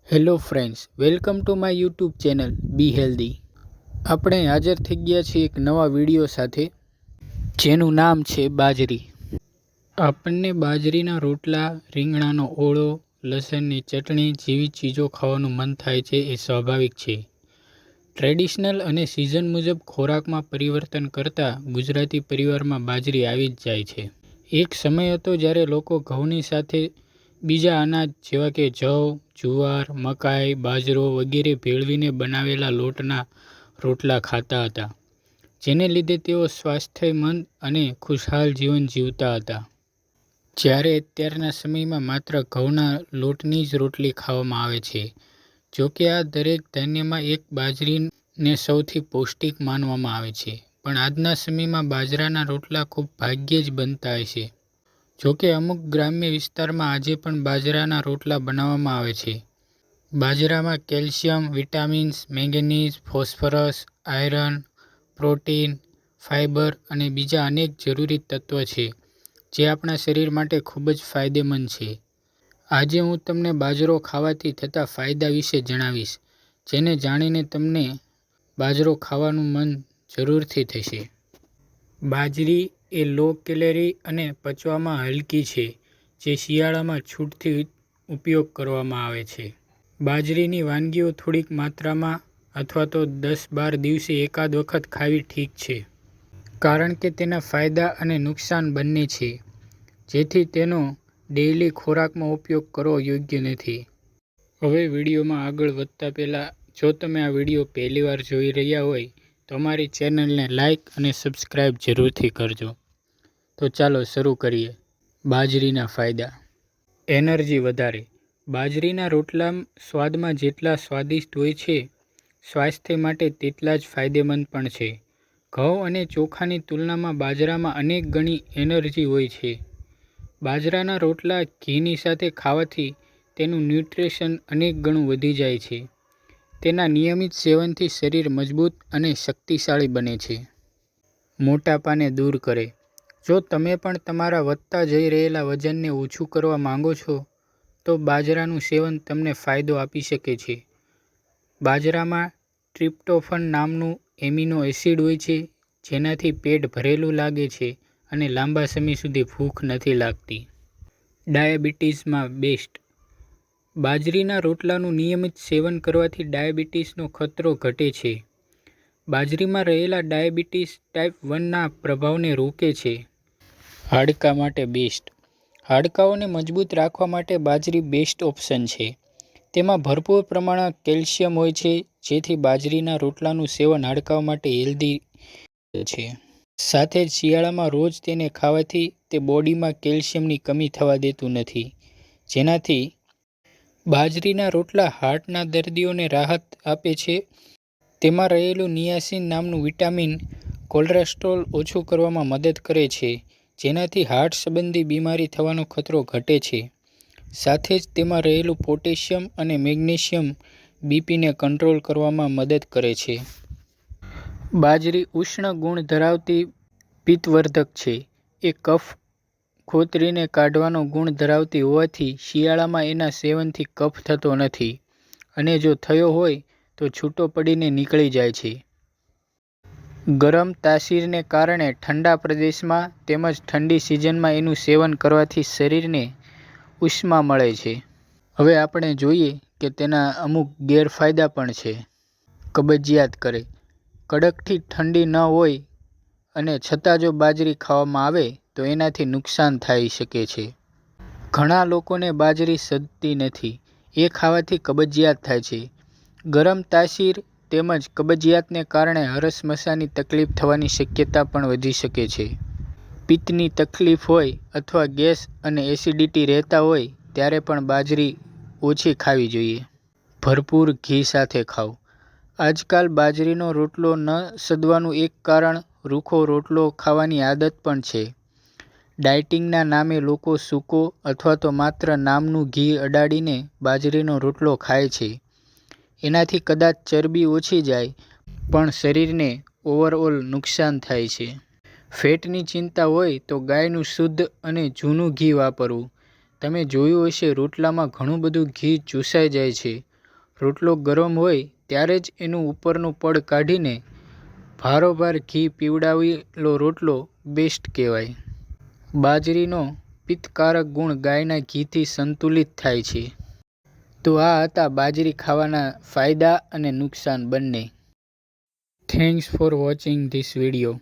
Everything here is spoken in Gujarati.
Hello friends, welcome to my YouTube channel be healthy. આપણે હાજર થઈ ગયા છીએ એક નવા વિડીયો સાથે, જેનું નામ છે બાજરી. આપણને બાજરીના રોટલા, રીંગણાનો ઓળો, લસણની ચટણી જેવી ચીજો ખાવાનું મન થાય છે એ સ્વાભાવિક છે. ટ્રેડિશનલ અને સિઝન મુજબ ખોરાકમાં પરિવર્તન કરતા ગુજરાતી પરિવારમાં બાજરી આવી જ જાય છે. એક સમય હતો જ્યારે લોકો ઘઉંની સાથે બીજા અનાજ જેવા કે જવ, જુવાર, મકાઈ, બાજરો વગેરે ભેળવીને બનાવેલા લોટના રોટલા ખાતા હતા, જેને લીધે તેઓ સ્વાસ્થ્યમંદ અને ખુશહાલ જીવન જીવતા હતા. જ્યારે અત્યારના સમયમાં માત્ર ઘઉંના લોટની જ રોટલી ખાવામાં આવે છે. જોકે આ દરેક ધાન્યમાં એક બાજરીને સૌથી પૌષ્ટિક માનવામાં આવે છે, પણ આજના સમયમાં બાજરાના રોટલા ખૂબ ભાગ્યે જ બનતા હશે. જોકે અમુક ગ્રામ્ય વિસ્તારમાં આજે પણ બાજરાના રોટલા બનાવવામાં આવે છે. બાજરામાં calcium, vitamins, manganese, phosphorus, iron, protein, fibre અને બીજા અનેક જરૂરી તત્વ છે, જે આપણા શરીર માટે ખૂબ જ ફાયદેમંદ છે. આજે હું તમને બાજરો ખાવાથી થતા ફાયદા વિશે જણાવીશ, જેને જાણીને તમને બાજરો ખાવાનું મન જરૂરથી થશે. બાજરી એ લો કેલરી અને પચવામાં હલકી છે, જે શિયાળામાં છૂટથી ઉપયોગ કરવામાં આવે છે. બાજરીની વાનગીઓ થોડીક માત્રામાં અથવા તો 10-12 દિવસે એકાદ વખત ખાવી ઠીક છે, કારણ કે તેના ફાયદા અને નુકસાન બંને છે, જેથી તેનો ડેઇલી ખોરાકમાં ઉપયોગ કરવો યોગ્ય નથી. હવે વિડીયોમાં આગળ વધતા પહેલા, જો તમે આ વિડીયો પહેલીવાર જોઈ રહ્યા હોય તો અમારી ચેનલને લાઇક અને સબસ્ક્રાઇબ જરૂરથી કરજો. તો ચાલો શરૂ કરીએ. બાજરીના ફાયદા. એનર્જી વધારે. બાજરીના રોટલા સ્વાદમાં જેટલા સ્વાદિષ્ટ હોય છે, સ્વાસ્થ્ય માટે તેટલા જ ફાયદેમંદ પણ છે. ઘઉં અને ચોખાની તુલનામાં બાજરામાં અનેક ગણી એનર્જી હોય છે. બાજરાના રોટલા ઘીની સાથે ખાવાથી તેનું ન્યુટ્રિશન અનેક ગણું વધી જાય છે. તેના નિયમિત સેવનથી શરીર મજબૂત અને શક્તિશાળી બને છે. મોટાપાને દૂર કરે. જો તમે પણ તમારા વધતા જઈ રહેલા વજનને ઓછું કરવા માંગો છો, તો બાજરાનું સેવન તમને ફાયદો આપી શકે છે. બાજરામાં ટ્રિપ્ટોફન નામનું એમિનો એસિડ હોય છે, જેનાથી પેટ ભરેલું લાગે છે અને લાંબા સમય સુધી ભૂખ નથી લાગતી. ડાયાબિટીસમાં બેસ્ટ. બાજરીના રોટલાનું નિયમિત સેવન કરવાથી ડાયાબિટીસનો ખતરો ઘટે છે. બાજરીમાં રહેલા ડાયાબિટીસ ટાઇપ 1ના પ્રભાવને રોકે છે. હાડકાં માટે બેસ્ટ. હાડકાંઓને મજબૂત રાખવા માટે બાજરી બેસ્ટ ઓપ્શન છે. તેમાં ભરપૂર પ્રમાણમાં કેલ્શિયમ હોય છે, જેથી બાજરીના રોટલાનું સેવન હાડકાં માટે હેલ્ધી છે. સાથે જ શિયાળામાં રોજ તેને ખાવાથી તે બોડીમાં કેલ્શિયમની કમી થવા દેતું નથી, જેનાથી બાજરીના રોટલા હાર્ટના દર્દીઓને રાહત આપે છે. તેમાં રહેલું નિયાસિન નામનું વિટામિન કોલેસ્ટ્રોલ ઓછું કરવામાં મદદ કરે છે, જેનાથી હાર્ટ સંબંધી બીમારી થવાનો ખતરો ઘટે છે. સાથે જ તેમાં રહેલું પોટેશિયમ અને મેગ્નેશિયમ બીપીને કંટ્રોલ કરવામાં મદદ કરે છે. બાજરી ઉષ્ણ ગુણ ધરાવતી પિત્તવર્ધક છે. એ કફ ખોતરીને કાઢવાનો ગુણ ધરાવતી હોવાથી શિયાળામાં એના સેવનથી કફ થતો નથી, અને જો થયો હોય તો છૂટો પડીને નીકળી જાય છે. ગરમ તાસીરને કારણે ઠંડા પ્રદેશમાં તેમજ ઠંડી સિઝનમાં એનું સેવન કરવાથી શરીરને ઉષ્મા મળે છે. હવે આપણે જોઈએ કે તેના અમુક ગેરફાયદા પણ છે. કબજિયાત કરે. કડકથી ઠંડી ન હોય અને છતાં જો બાજરી ખાવામાં આવે તો એનાથી નુકસાન થઈ શકે છે. ઘણા લોકોને બાજરી સદતી નથી, એ ખાવાથી કબજિયાત થાય છે. ગરમ તાસીર તેમજ કબજિયાતને કારણે હરસમસાની તકલીફ થવાની શક્યતા પણ વધી શકે છે. પિત્તની તકલીફ હોય અથવા ગેસ અને એસિડિટી રહેતા હોય ત્યારે પણ બાજરી ઓછી ખાવી જોઈએ. ભરપૂર ઘી સાથે ખાઓ. આજકાલ બાજરીનો રોટલો ન સદવાનું એક કારણ રૂખો રોટલો ખાવાની આદત પણ છે. ડાયટિંગના નામે લોકો સૂકો અથવા તો માત્ર નામનું ઘી અડાડીને બાજરીનો રોટલો ખાય છે. એનાથી કદાચ ચરબી ઓછી જાય, પણ શરીરને ઓવરઓલ નુકસાન થાય છે. ફેટની ચિંતા હોય તો ગાયનું શુદ્ધ અને જૂનું ઘી વાપરવું. તમે જોયું હશે, રોટલામાં ઘણું બધું ઘી ચૂસાઈ જાય છે, રોટલો ગરમ હોય ત્યારે જ એનું ઉપરનું પડ કાઢીને ભારોભાર ઘી પીવડાવેલો રોટલો બેસ્ટ કહેવાય. બાજરીનો પિત્તકારક ગુણ ગાયના ઘીથી સંતુલિત થાય છે. તો આ હતા બાજરી ખાવાના ફાયદા અને નુકસાન બંને. Thanks for watching this video.